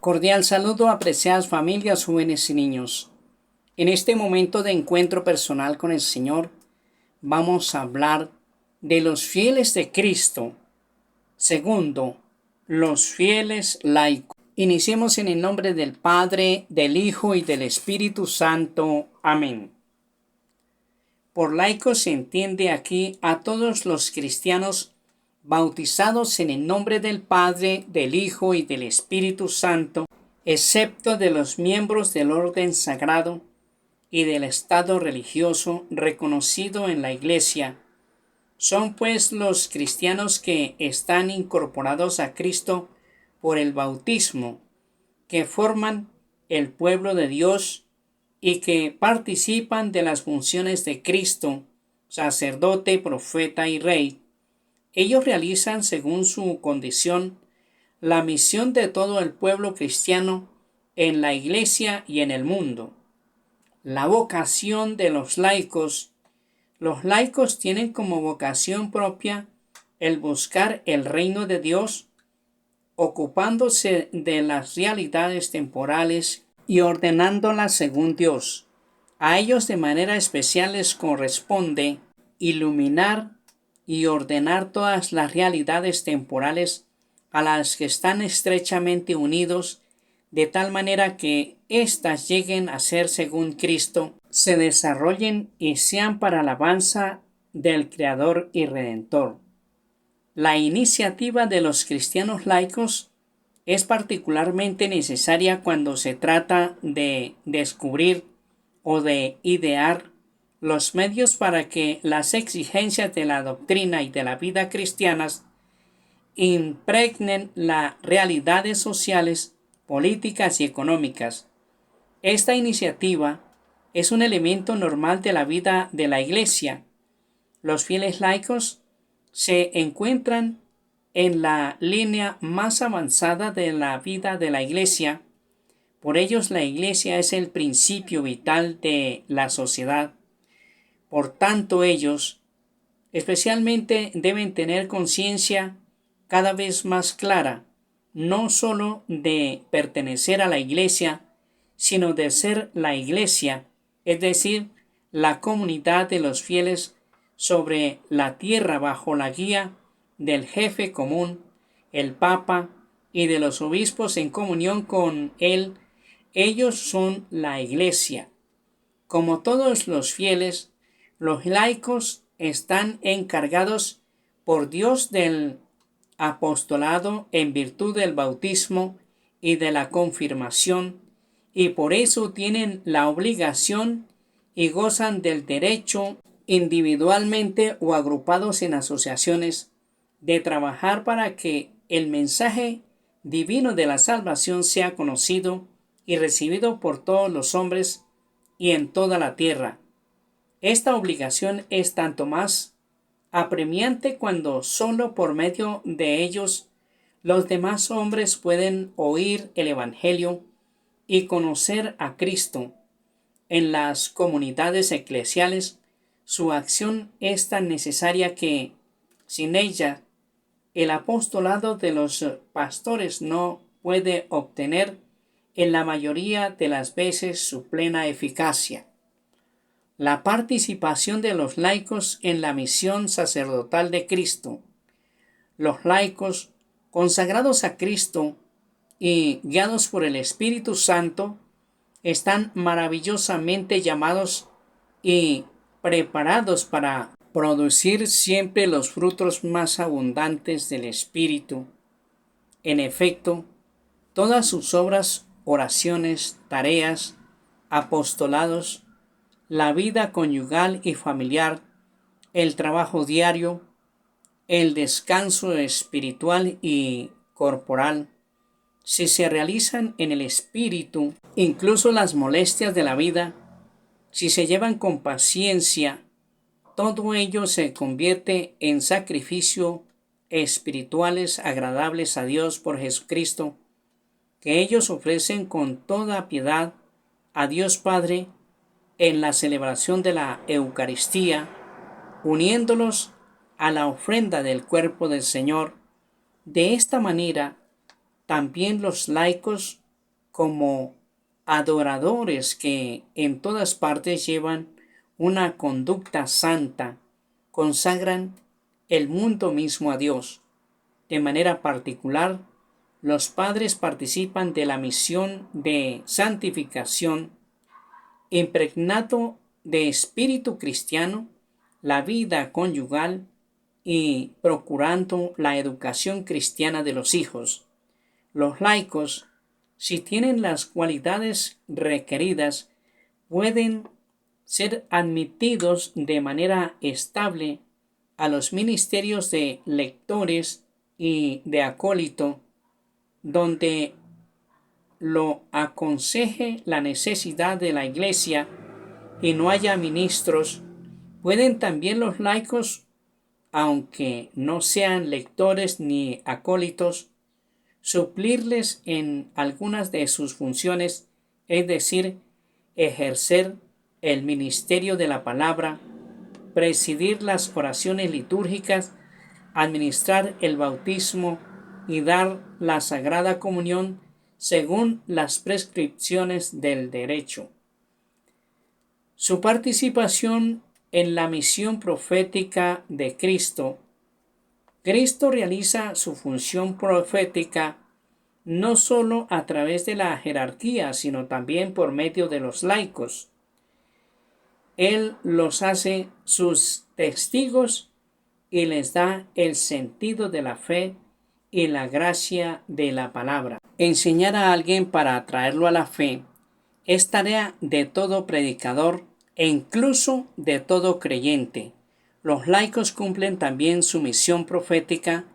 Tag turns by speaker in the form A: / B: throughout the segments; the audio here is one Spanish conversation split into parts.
A: Cordial saludo, apreciadas familias, jóvenes y niños. En este momento de encuentro personal con el Señor, vamos a hablar de los fieles de Cristo. Segundo, los fieles laicos. Iniciemos en el nombre del Padre, del Hijo y del Espíritu Santo. Amén. Por laicos se entiende aquí a todos los cristianos bautizados en el nombre del Padre, del Hijo y del Espíritu Santo, excepto de los miembros del orden sagrado y del estado religioso reconocido en la Iglesia. Son pues los cristianos que están incorporados a Cristo por el bautismo, que forman el pueblo de Dios y que participan de las funciones de Cristo, sacerdote, profeta y rey. Ellos realizan, según su condición, la misión de todo el pueblo cristiano en la Iglesia y en el mundo. La vocación de los laicos. Los laicos tienen como vocación propia el buscar el reino de Dios, ocupándose de las realidades temporales y ordenándolas según Dios. A ellos de manera especial les corresponde iluminar y ordenar todas las realidades temporales a las que están estrechamente unidos, de tal manera que éstas lleguen a ser según Cristo, se desarrollen y sean para alabanza del Creador y Redentor. La iniciativa de los cristianos laicos es particularmente necesaria cuando se trata de descubrir o de idear los medios para que las exigencias de la doctrina y de la vida cristianas impregnen las realidades sociales, políticas y económicas. Esta iniciativa es un elemento normal de la vida de la Iglesia. Los fieles laicos se encuentran en la línea más avanzada de la vida de la Iglesia. Por ellos la Iglesia es el principio vital de la sociedad. Por tanto, ellos especialmente deben tener conciencia cada vez más clara, no sólo de pertenecer a la Iglesia, sino de ser la Iglesia, es decir, la comunidad de los fieles sobre la tierra bajo la guía del jefe común, el Papa, y de los obispos en comunión con él. Ellos son la Iglesia. Como todos los fieles, los laicos están encargados por Dios del apostolado en virtud del bautismo y de la confirmación, y por eso tienen la obligación y gozan del derecho, individualmente o agrupados en asociaciones, de trabajar para que el mensaje divino de la salvación sea conocido y recibido por todos los hombres y en toda la tierra. Esta obligación es tanto más apremiante cuando solo por medio de ellos los demás hombres pueden oír el Evangelio y conocer a Cristo. En las comunidades eclesiales, su acción es tan necesaria que, sin ella, el apostolado de los pastores no puede obtener en la mayoría de las veces su plena eficacia. La participación de los laicos en la misión sacerdotal de Cristo. Los laicos, consagrados a Cristo y guiados por el Espíritu Santo, están maravillosamente llamados y preparados para producir siempre los frutos más abundantes del Espíritu. En efecto, todas sus obras, oraciones, tareas, apostolados, la vida conyugal y familiar, el trabajo diario, el descanso espiritual y corporal, si se realizan en el espíritu, incluso las molestias de la vida, si se llevan con paciencia, todo ello se convierte en sacrificio espirituales agradables a Dios por Jesucristo, que ellos ofrecen con toda piedad a Dios Padre en la celebración de la Eucaristía, uniéndolos a la ofrenda del cuerpo del Señor. De esta manera, también los laicos como adoradores que en todas partes llevan una conducta santa, consagran el mundo mismo a Dios. De manera particular, los padres participan de la misión de santificación, impregnado de espíritu cristiano, la vida conyugal y procurando la educación cristiana de los hijos. Los laicos, si tienen las cualidades requeridas, pueden ser admitidos de manera estable a los ministerios de lectores y de acólito, donde lo aconseje la necesidad de la Iglesia y no haya ministros. Pueden también los laicos, aunque no sean lectores ni acólitos, suplirles en algunas de sus funciones, es decir, ejercer el ministerio de la palabra, presidir las oraciones litúrgicas, administrar el bautismo y dar la Sagrada Comunión según las prescripciones del derecho. Su participación en la misión profética de Cristo. Cristo realiza su función profética no solo a través de la jerarquía, sino también por medio de los laicos. Él los hace sus testigos y les da el sentido de la fe y la gracia de la palabra. Enseñar a alguien para atraerlo a la fe es tarea de todo predicador e incluso de todo creyente. Los laicos cumplen también su misión profética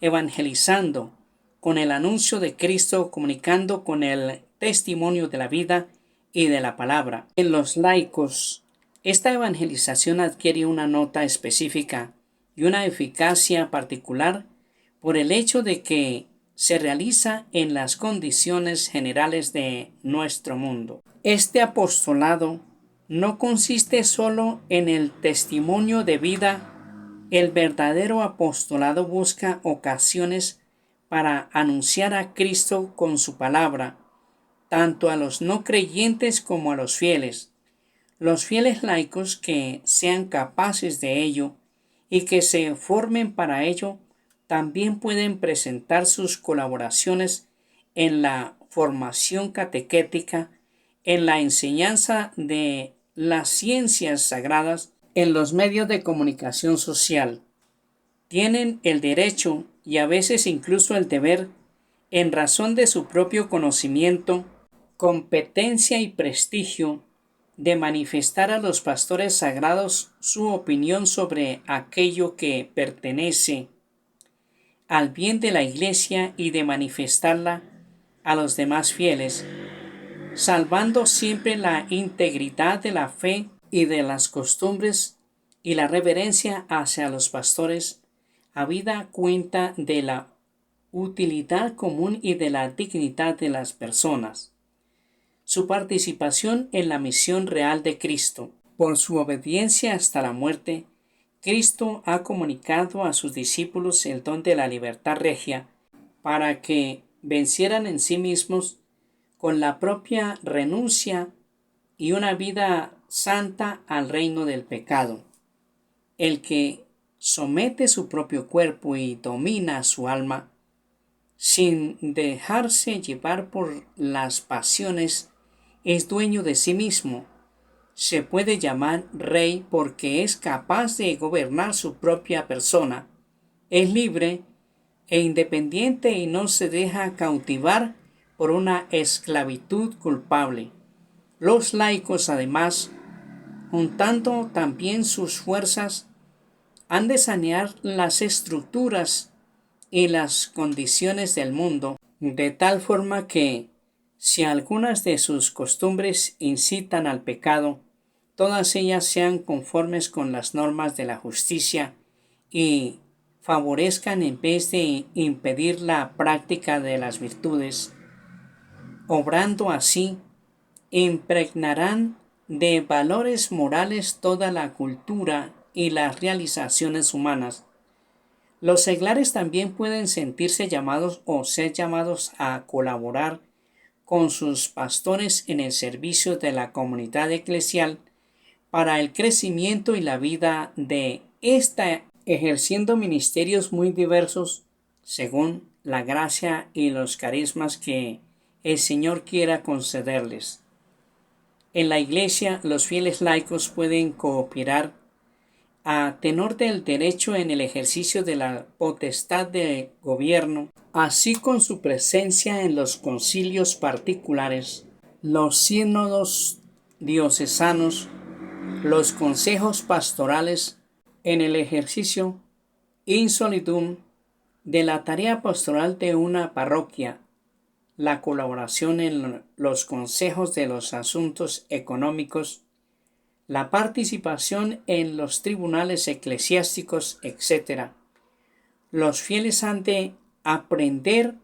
A: evangelizando con el anuncio de Cristo, comunicando con el testimonio de la vida y de la palabra. En los laicos, esta evangelización adquiere una nota específica y una eficacia particular por el hecho de que se realiza en las condiciones generales de nuestro mundo. Este apostolado no consiste solo en el testimonio de vida. El verdadero apostolado busca ocasiones para anunciar a Cristo con su palabra, tanto a los no creyentes como a los fieles. Los fieles laicos que sean capaces de ello y que se formen para ello, también pueden presentar sus colaboraciones en la formación catequética, en la enseñanza de las ciencias sagradas, en los medios de comunicación social. Tienen el derecho y a veces incluso el deber, en razón de su propio conocimiento, competencia y prestigio, de manifestar a los pastores sagrados su opinión sobre aquello que pertenece al bien de la Iglesia y de manifestarla a los demás fieles, salvando siempre la integridad de la fe y de las costumbres y la reverencia hacia los pastores, habida cuenta de la utilidad común y de la dignidad de las personas. Su participación en la misión real de Cristo. Por su obediencia hasta la muerte, Cristo ha comunicado a sus discípulos el don de la libertad regia para que vencieran en sí mismos con la propia renuncia y una vida santa al reino del pecado. El que somete su propio cuerpo y domina su alma, sin dejarse llevar por las pasiones, es dueño de sí mismo. Se puede llamar rey porque es capaz de gobernar su propia persona. Es libre e independiente y no se deja cautivar por una esclavitud culpable. Los laicos, además, juntando también sus fuerzas, han de sanear las estructuras y las condiciones del mundo, de tal forma que, si algunas de sus costumbres incitan al pecado, todas ellas sean conformes con las normas de la justicia y favorezcan en vez de impedir la práctica de las virtudes. Obrando así, impregnarán de valores morales toda la cultura y las realizaciones humanas. Los seglares también pueden sentirse llamados o ser llamados a colaborar con sus pastores en el servicio de la comunidad eclesial para el crecimiento y la vida de esta, ejerciendo ministerios muy diversos según la gracia y los carismas que el Señor quiera concederles. En la Iglesia, los fieles laicos pueden cooperar a tenor del derecho en el ejercicio de la potestad de gobierno, así con su presencia en los concilios particulares, los sínodos diocesanos, los consejos pastorales, en el ejercicio in solidum de la tarea pastoral de una parroquia, la colaboración en los consejos de los asuntos económicos, la participación en los tribunales eclesiásticos, etc. Los fieles han de aprender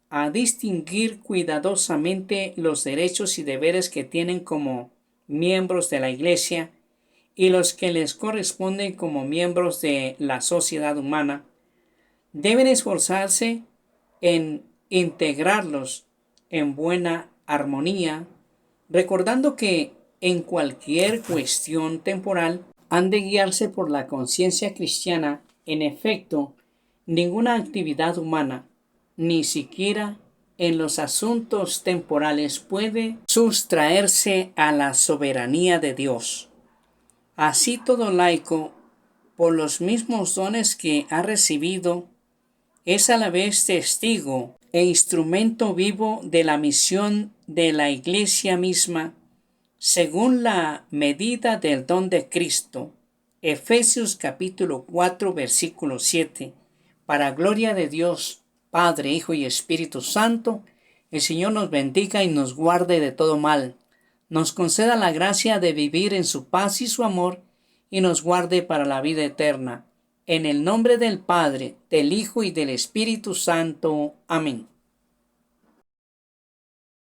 A: a distinguir cuidadosamente los derechos y deberes que tienen como miembros de la Iglesia y los que les corresponden como miembros de la sociedad humana. Deben esforzarse en integrarlos en buena armonía, recordando que en cualquier cuestión temporal han de guiarse por la conciencia cristiana. En efecto, ninguna actividad humana, ni siquiera en los asuntos temporales, puede sustraerse a la soberanía de Dios. Así todo laico, por los mismos dones que ha recibido, es a la vez testigo e instrumento vivo de la misión de la Iglesia misma, según la medida del don de Cristo. Efesios capítulo 4, versículo 7. Para gloria de Dios, Padre, Hijo y Espíritu Santo, el Señor nos bendiga y nos guarde de todo mal, nos conceda la gracia de vivir en su paz y su amor, y nos guarde para la vida eterna. En el nombre del Padre, del Hijo y del Espíritu Santo. Amén.